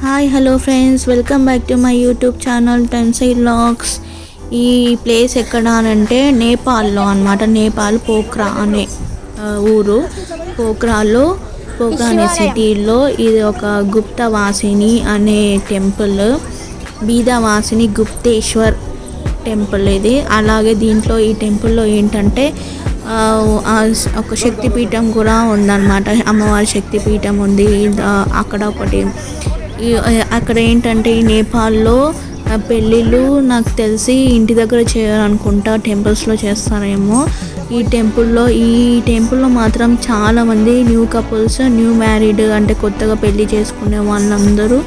Hi hello friends, welcome back to my YouTube channel Tensai vlogs. ఈ place ఎక్కడ అంటే నేపాల్లో అనమాట. నేపాల్ పోఖ్రా అనే ఊరు. పోఖ్రా అనే సిటీలో ఇది ఒక గుప్తవాసిని అనే టెంపుల్. బీదవాసిని గుప్తేశ్వర్ టెంపుల్ ఇది. అలాగే దీంట్లో ఈ టెంపుల్లో ఏంటంటే ఒక శక్తిపీఠం కూడా ఉందన్నమాట. అమ్మవారి శక్తిపీఠం ఉంది అక్కడ ఒకటి. అక్కడ ఏంటంటే ఈ నేపాల్లో పెళ్ళిళ్ళు నాకు తెలిసి ఇంటి దగ్గర చేయాలనుకుంటా, టెంపుల్స్లో చేస్తారేమో. ఈ టెంపుల్లో మాత్రం చాలామంది న్యూ కపుల్స్, న్యూ మ్యారీడ్ అంటే కొత్తగా పెళ్ళి చేసుకునే వాళ్ళందరూ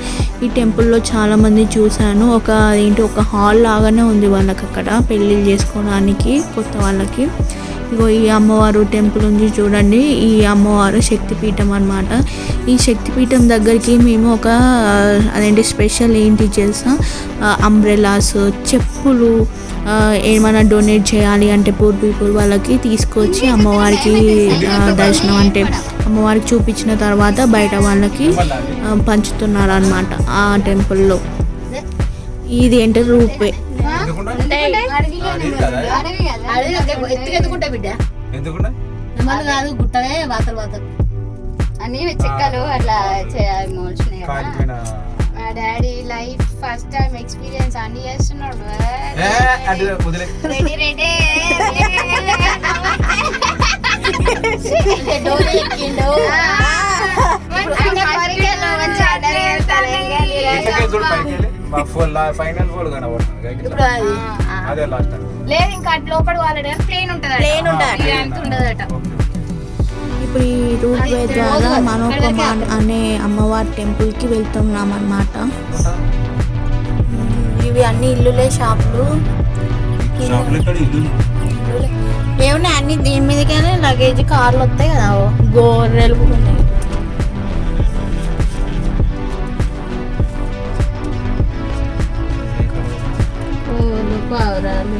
ఈ టెంపుల్లో చాలామంది చూశాను. ఒక హాల్ లాగానే ఉంది వాళ్ళకి అక్కడ పెళ్ళిళ్ళు చేసుకోవడానికి కొత్త వాళ్ళకి. ఇగో ఈ అమ్మవారు టెంపుల్ ఉంది చూడండి. ఈ అమ్మవారు శక్తిపీఠం అన్నమాట. ఈ శక్తిపీఠం దగ్గరికి మేము స్పెషల్ ఏంటి తెలుసా, అంబ్రెలాస్, చెప్పులు ఏమైనా డొనేట్ చేయాలి అంటే పూర్ పీపుల్ వాళ్ళకి తీసుకొచ్చి అమ్మవారికి దర్శనం అంటే అమ్మవారికి చూపించిన తర్వాత బయట వాళ్ళకి పంచుతున్నారు అన్నమాట ఆ టెంపుల్లో. ఇది ఏంటంటే రూపే. అన్ని చెక్కలు అట్లా మా daddy life first time experience అన్ని చేస్తున్నాడు. లేదు ఇంకా లోపల వాళ్ళ ప్లేన్ ఉంటుంది. ఇప్పుడు ఈ రూట్ వే ద్వారా మనోకమా అనే అమ్మవారి టెంపుల్కి వెళ్తున్నాం అన్నమాట. ఇవి అన్ని ఇల్లులే, షాపులు ఏమున్నాయి అన్ని. దీని మీదకైనా లగేజ్ కార్లు వస్తాయి కదా, గోర్రెలు కూడా ఉన్నాయి. పావురాలు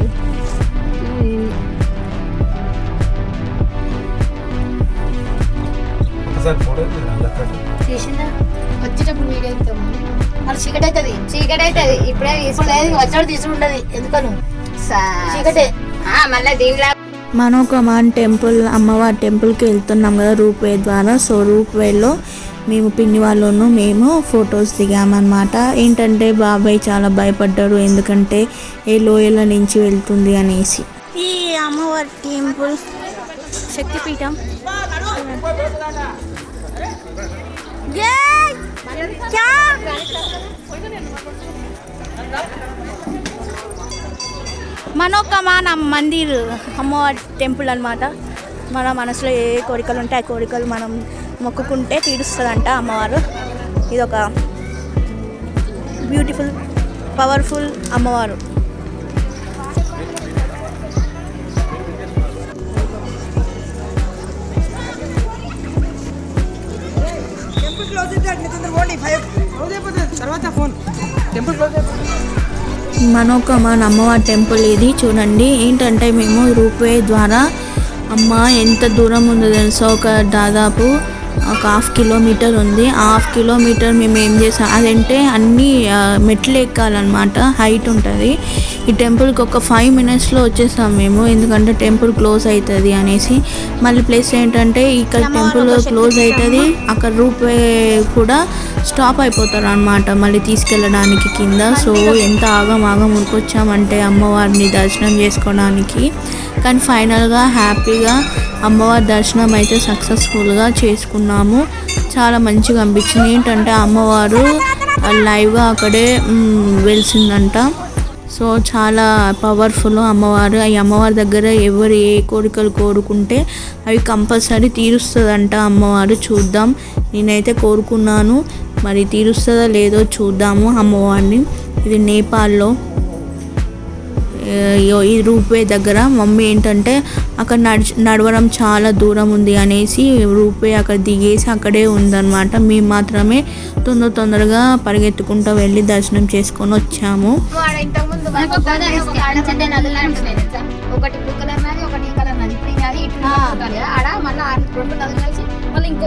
వచ్చేటప్పుడు వీడియో ఇస్తాము. మరి చీకటి అవుతుంది ఇప్పుడే తీసుకోలేదు, వచ్చాడు తీసుకుంటది. ఎందుకను చీకటే మళ్ళీ దీనిలా మనోకమాన్ టెంపుల్ అమ్మవారి టెంపుల్కి వెళ్తున్నాం కదా రూప్ వే ద్వారా. సో రూప్ వేలో మేము పిన్ని వాళ్ళను మేము ఫొటోస్ దిగామన్నమాట. ఏంటంటే బాబాయ్ చాలా భయపడ్డారు, ఎందుకంటే ఏ లోయల నుంచి వెళ్తుంది అనేసి. ఈ అమ్మవారి టెంపుల్ శక్తిపీఠం మనోకమాన్ మందిర్ అమ్మవారి టెంపుల్ అన్నమాట. మన మనసులో ఏ కోరికలు ఉంటాయి ఆ కోరికలు మనం మొక్కుకుంటే తీరుస్తుందంట అమ్మవారు. ఇదొక బ్యూటిఫుల్ పవర్ఫుల్ అమ్మవారు. మనోకమాన్ అమ్మవారి టెంపుల్ ఇది చూడండి. ఏంటంటే మేము రూప్ వే ద్వారా అమ్మ ఎంత దూరం ఉందో తెలుసా, దాదాపు ఒక 1/2 కిలోమీటర్ ఉంది. 1/2 కిలోమీటర్ మేము ఏం చేసాం అదంటే అన్నీ మెట్లు ఎక్కాలన్నమాట, హైట్ ఉంటుంది. ఈ టెంపుల్కి ఒక 5 మినిట్స్లో వచ్చేసాం మేము, ఎందుకంటే టెంపుల్ క్లోజ్ అవుతుంది అనేసి. మళ్ళీ ప్లేస్ ఏంటంటే ఇక్కడ టెంపుల్ క్లోజ్ అవుతుంది, అక్కడ రూప్ వే కూడా స్టాప్ అయిపోతారు అనమాట మళ్ళీ తీసుకెళ్ళడానికి కింద. సో ఎంత ఆగం ఉరికొచ్చామంటే అమ్మవారిని దర్శనం చేసుకోవడానికి. కానీ ఫైనల్గా హ్యాపీగా అమ్మవారి దర్శనం అయితే సక్సెస్ఫుల్గా చేసుకున్నాము. చాలా మంచిగా అనిపించింది. ఏంటంటే అమ్మవారు లైవ్గా అక్కడే వెలిసిందంట. సో చాలా పవర్ఫుల్ అమ్మవారు. ఈ అమ్మవారి దగ్గర ఎవరు ఏ కోరికలు కోరుకుంటే అవి కంపల్సరీ తీరుస్తుందంట అమ్మవారు. చూద్దాం, నేనైతే కోరుకున్నాను, మరి తీరుస్తుందో లేదో చూద్దాము అమ్మవారిని. ఇది నేపాల్లో ఈ రూప్ వే దగ్గర. మమ్మీ ఏంటంటే అక్కడ నడవడం చాలా దూరం ఉంది అనేసి రూప్ వే అక్కడ దిగేసి అక్కడే ఉందన్నమాట. మేము మాత్రమే తొందరగా పరిగెత్తుకుంటూ వెళ్ళి దర్శనం చేసుకొని వచ్చాము. ఒకటి బ్లూ కలర్ నాది, ఒకటి కలర్ నాది. ఆడ మళ్ళీ 2 నదులు కలిసి మళ్ళీ ఇంకో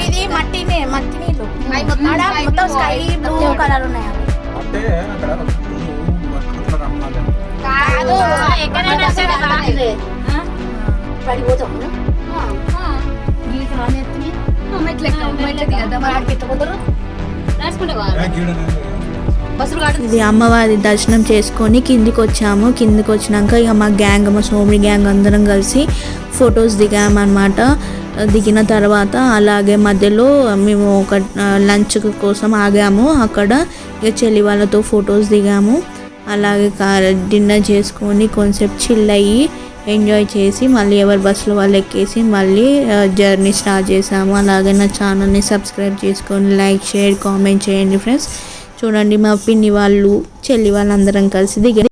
ఇది మట్టి నీళ్ళు. అవి మొత్తం స్కై బ్లూ కలర్ ఉన్నాయి అంటే అక్కడ వర్క్ రమ్మాలి. కాదు ఎక్కడైనా సరే బాగుంది పడిపోతాం ఇది అమ్మవారి దర్శనం చేసుకొని కిందికి వచ్చాము. కిందికి వచ్చినాక ఇక మా గ్యాంగ్, మా సోమిడి గ్యాంగ్ అందరం కలిసి ఫొటోస్ దిగామన్నమాట. దిగిన తర్వాత అలాగే మధ్యలో మేము ఒక లంచ్ కోసం ఆగాము. అక్కడ ఇక చెల్లి వాళ్ళతో ఫొటోస్ దిగాము. అలాగే డిన్నర్ చేసుకొని కొంచెం చిల్ అయ్యి ఎంజాయ్ చేసి మళ్ళీ ఎవరి బస్సులో వాళ్ళు ఎక్కేసి మళ్ళీ జర్నీ స్టార్ట్ చేసాము. అలాగే నా ఛానల్ని సబ్స్క్రైబ్ చేసుకొని లైక్, షేర్, కామెంట్ చేయండి ఫ్రెండ్స్. చూడండి మా పిన్ని వాళ్ళు, చెల్లి వాళ్ళందరం కలిసి దిగారు.